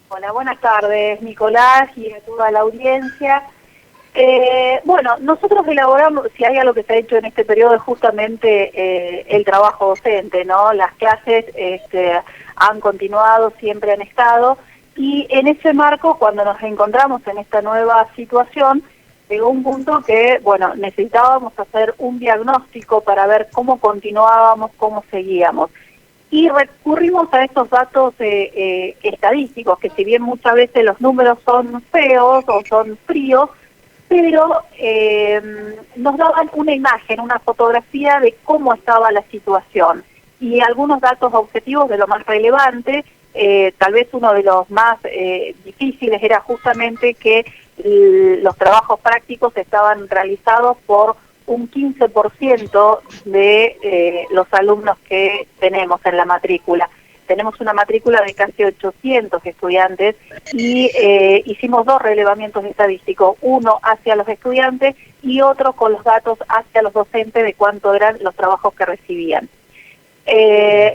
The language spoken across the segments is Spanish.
Hola, buenas tardes, Nicolás, y a toda la audiencia. Bueno, nosotros elaboramos, si hay algo que se ha hecho en este periodo, es justamente el trabajo docente, ¿no? Las clases han continuado, siempre han estado, y en ese marco, cuando nos encontramos en esta nueva situación, llegó un punto que, bueno, necesitábamos hacer un diagnóstico para ver cómo continuábamos, cómo seguíamos. Y recurrimos a estos datos estadísticos, que si bien muchas veces los números son feos o son fríos, pero nos daban una imagen, una fotografía de cómo estaba la situación. Y algunos datos objetivos de lo más relevante, tal vez uno de los más difíciles era justamente que los trabajos prácticos estaban realizados por un 15% de los alumnos que tenemos en la matrícula. Tenemos una matrícula de casi 800 estudiantes y hicimos dos relevamientos estadísticos, uno hacia los estudiantes y otro con los datos hacia los docentes de cuánto eran los trabajos que recibían.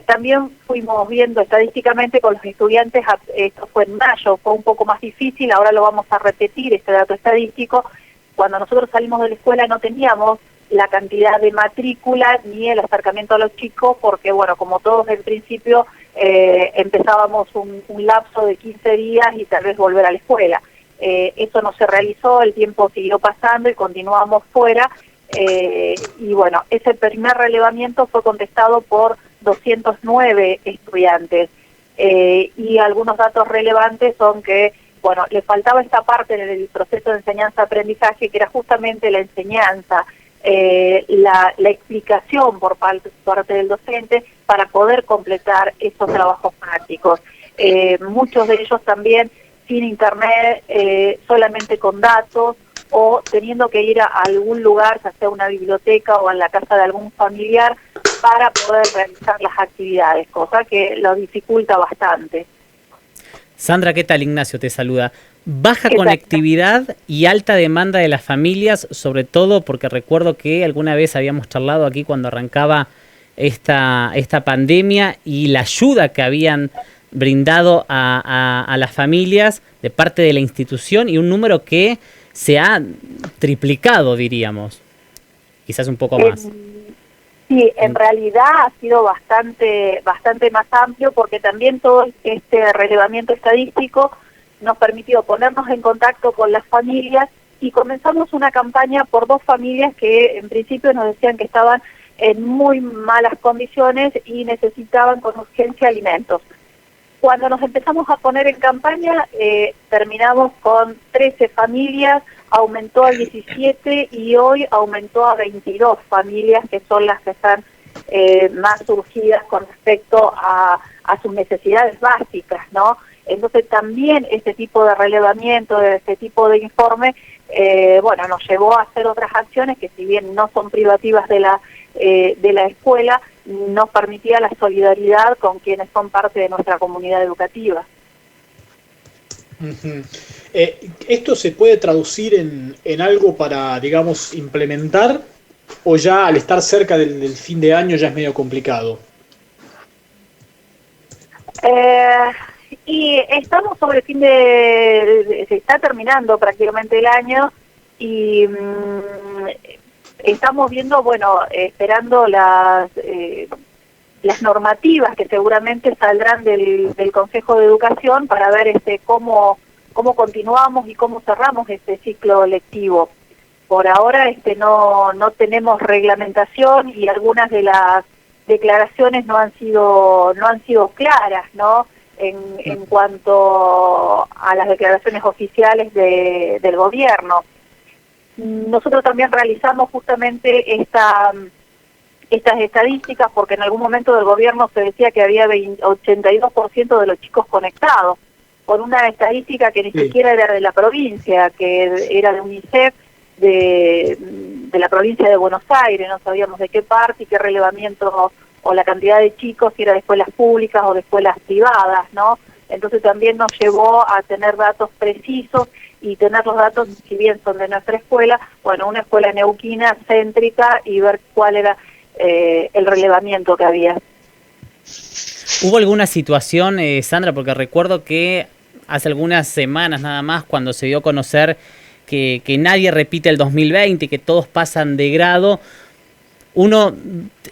También fuimos viendo estadísticamente con los estudiantes, esto fue en mayo, fue un poco más difícil, ahora lo vamos a repetir, este dato estadístico. Cuando nosotros salimos de la escuela no teníamos la cantidad de matrícula ni el acercamiento a los chicos, porque bueno, como todos en principio empezábamos un lapso de 15 días y tal vez volver a la escuela. Eso no se realizó, el tiempo siguió pasando y continuamos fuera, y bueno, ese primer relevamiento fue contestado por 209 estudiantes, y algunos datos relevantes son que bueno, le faltaba esta parte en el proceso de enseñanza-aprendizaje, que era justamente la enseñanza, la explicación por parte del docente para poder completar esos trabajos prácticos. Muchos de ellos también sin internet, solamente con datos, o teniendo que ir a algún lugar, ya sea una biblioteca o a la casa de algún familiar, para poder realizar las actividades, cosa que lo dificulta bastante. Sandra, ¿qué tal? Ignacio te saluda. Baja Exacto. conectividad y alta demanda de las familias, sobre todo porque recuerdo que alguna vez habíamos charlado aquí cuando arrancaba esta pandemia y la ayuda que habían brindado a las familias de parte de la institución y un número que se ha triplicado, diríamos, quizás un poco más. Sí, en realidad ha sido bastante más amplio, porque también todo este relevamiento estadístico nos permitió ponernos en contacto con las familias y comenzamos una campaña por dos familias que en principio nos decían que estaban en muy malas condiciones y necesitaban con urgencia alimentos. Cuando nos empezamos a poner en campaña, terminamos con 13 familias, aumentó a 17 y hoy aumentó a 22 familias, que son las que están más surgidas con respecto a sus necesidades básicas, ¿no? Entonces también este tipo de relevamiento, este tipo de informe, bueno, nos llevó a hacer otras acciones que, si bien no son privativas de la escuela, nos permitía la solidaridad con quienes son parte de nuestra comunidad educativa. Uh-huh. ¿Esto se puede traducir en algo para, digamos, implementar, o ya al estar cerca del fin de año ya es medio complicado? Y estamos sobre el fin se está terminando prácticamente el año y estamos viendo, bueno, esperando las normativas que seguramente saldrán del Consejo de Educación para ver cómo continuamos y cómo cerramos este ciclo lectivo. Por ahora no tenemos reglamentación y algunas de las declaraciones no han sido claras, ¿no? En cuanto a las declaraciones oficiales del gobierno. Nosotros también realizamos justamente estas estadísticas porque en algún momento del gobierno se decía que había 82% de los chicos conectados, por una estadística que ni siquiera era de la provincia, que era de UNICEF, de la provincia de Buenos Aires. No sabíamos de qué parte y qué relevamiento o la cantidad de chicos, si era de escuelas públicas o de escuelas privadas, ¿no? Entonces también nos llevó a tener datos precisos y tener los datos, si bien son de nuestra escuela, bueno, una escuela neuquina céntrica, y ver cuál era el relevamiento que había. ¿Hubo alguna situación, Sandra? Porque recuerdo que hace algunas semanas nada más, cuando se dio a conocer que nadie repite el 2020, que todos pasan de grado, uno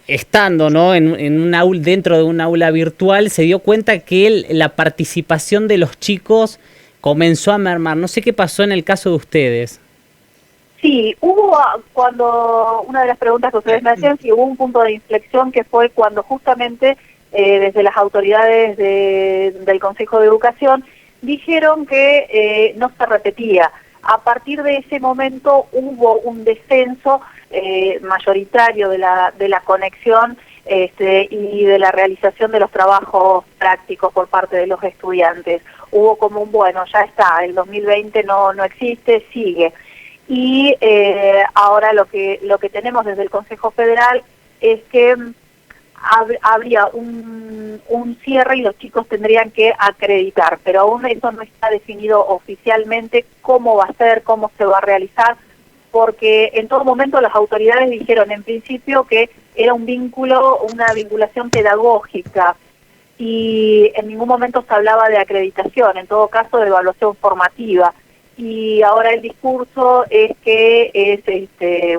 estando, ¿no?, en un aula, dentro de un aula virtual, se dio cuenta que la participación de los chicos comenzó a mermar. No sé qué pasó en el caso de ustedes. Sí, cuando una de las preguntas que ustedes me hacían, sí hubo un punto de inflexión que fue cuando justamente desde las autoridades del Consejo de Educación dijeron que no se repetía. A partir de ese momento hubo un descenso mayoritario de la conexión y de la realización de los trabajos prácticos por parte de los estudiantes. Hubo como bueno, ya está, el 2020 no existe, sigue. Y ahora lo que tenemos desde el Consejo Federal es que habría un cierre y los chicos tendrían que acreditar, pero aún eso no está definido oficialmente cómo va a ser, cómo se va a realizar, porque en todo momento las autoridades dijeron en principio que era un vínculo, una vinculación pedagógica, y en ningún momento se hablaba de acreditación, en todo caso de evaluación formativa. Y ahora el discurso es que es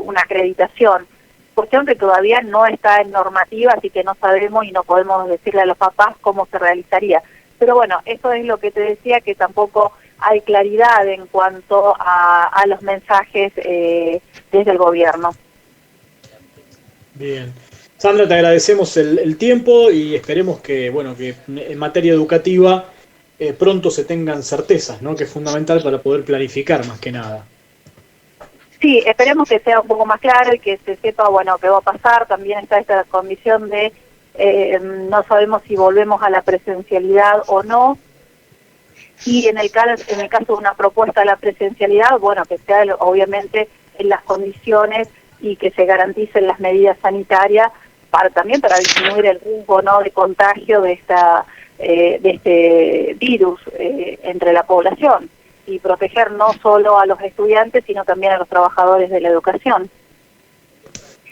una acreditación, cuestión que todavía no está en normativa, así que no sabemos y no podemos decirle a los papás cómo se realizaría. Pero bueno, eso es lo que te decía, que tampoco hay claridad en cuanto a los mensajes desde el gobierno. Bien. Sandra, te agradecemos el tiempo y esperemos que, bueno, que en materia educativa pronto se tengan certezas, ¿no?, que es fundamental para poder planificar más que nada. Sí, esperemos que sea un poco más claro y que se sepa, bueno, qué va a pasar. También está esta condición de no sabemos si volvemos a la presencialidad o no. Y en el caso de una propuesta a la presencialidad, bueno, que sea obviamente en las condiciones y que se garanticen las medidas sanitarias también para disminuir el riesgo, ¿no?, de contagio de este virus entre la población, y proteger no solo a los estudiantes, sino también a los trabajadores de la educación.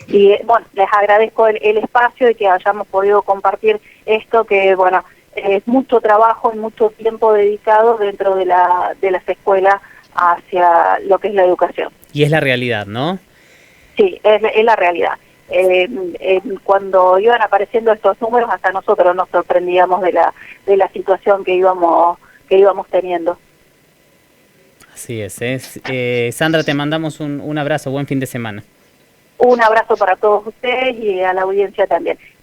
Y bueno, les agradezco el espacio y que hayamos podido compartir esto, que bueno, es mucho trabajo y mucho tiempo dedicado dentro de las escuelas hacia lo que es la educación. Y es la realidad, ¿no? Sí, es la realidad. Cuando iban apareciendo estos números, hasta nosotros nos sorprendíamos de la situación que íbamos teniendo. Así es. Sandra, te mandamos un abrazo, buen fin de semana. Un abrazo para todos ustedes y a la audiencia también.